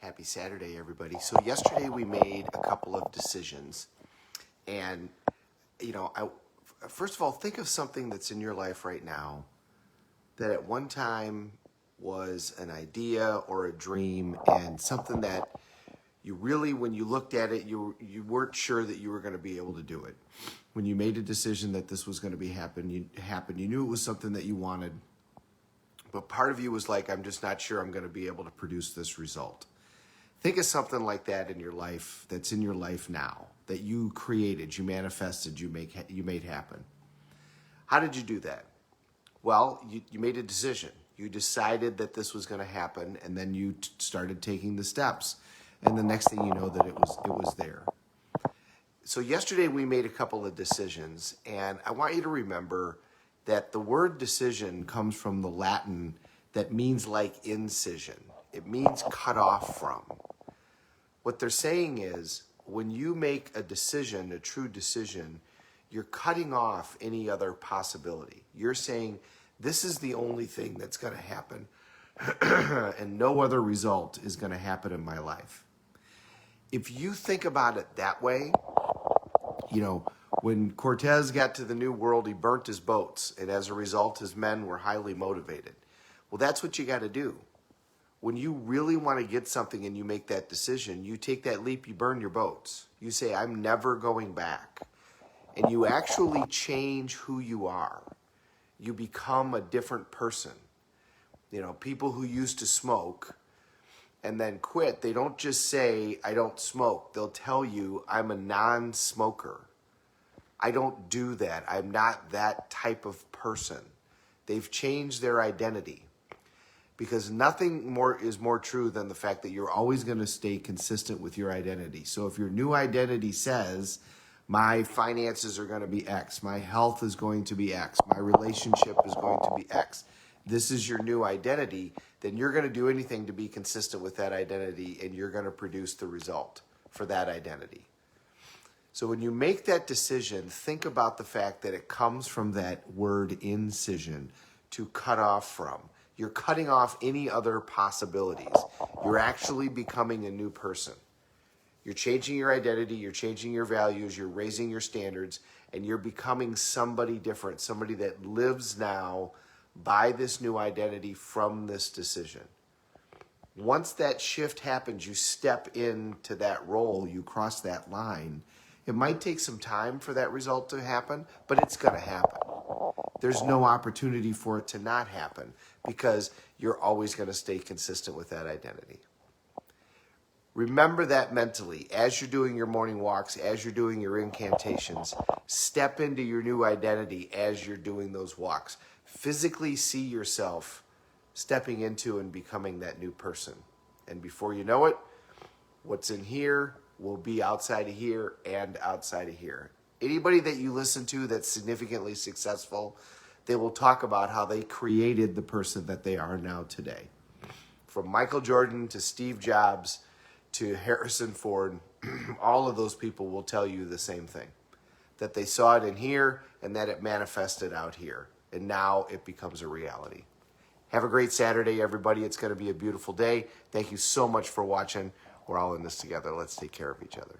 Happy Saturday, everybody. So yesterday we made a couple of decisions. And, first of all, think of something that's in your life right now that at one time was an idea or a dream and something that you really, when you looked at it, you weren't sure that you were going to be able to do it. When you made a decision that this was going to happen, you knew it was something that you wanted. But part of you was like, I'm just not sure I'm going to be able to produce this result. Think of something like that in your life, that's in your life now, that you created, you manifested, you made happen. How did you do that? Well, you made a decision. You decided that this was going to happen, and then you started taking the steps. And the next thing you know that it was there. So yesterday we made a couple of decisions, and I want you to remember that the word decision comes from the Latin that means like incision. It means cut off from. What they're saying is when you make a decision, a true decision, you're cutting off any other possibility. You're saying this is the only thing that's going to happen and no other result is going to happen in my life. If you think about it that way, when Cortez got to the New World, he burnt his boats, and as a result, his men were highly motivated. Well, that's what you got to do. When you really want to get something and you make that decision, you take that leap, you burn your boats. You say, I'm never going back. And you actually change who you are. You become a different person. People who used to smoke and then quit, they don't just say, I don't smoke. They'll tell you, I'm a non-smoker. I don't do that. I'm not that type of person. They've changed their identity. Because nothing is more true than the fact that you're always going to stay consistent with your identity. So if your new identity says, my finances are going to be X, my health is going to be X, my relationship is going to be X, this is your new identity, then you're going to do anything to be consistent with that identity, and you're going to produce the result for that identity. So when you make that decision, think about the fact that it comes from that word incision, to cut off from. You're cutting off any other possibilities. You're actually becoming a new person. You're changing your identity, you're changing your values, you're raising your standards, and you're becoming somebody different, somebody that lives now by this new identity from this decision. Once that shift happens, you step into that role, you cross that line. It might take some time for that result to happen, but it's going to happen. There's no opportunity for it to not happen because you're always going to stay consistent with that identity. Remember that mentally as you're doing your morning walks, as you're doing your incantations. Step into your new identity as you're doing those walks. Physically see yourself stepping into and becoming that new person. And before you know it, what's in here will be outside of here and outside of here. Anybody that you listen to that's significantly successful, they will talk about how they created the person that they are now today. From Michael Jordan to Steve Jobs to Harrison Ford, all of those people will tell you the same thing. That they saw it in here and that it manifested out here. And now it becomes a reality. Have a great Saturday, everybody. It's going to be a beautiful day. Thank you so much for watching. We're all in this together. Let's take care of each other.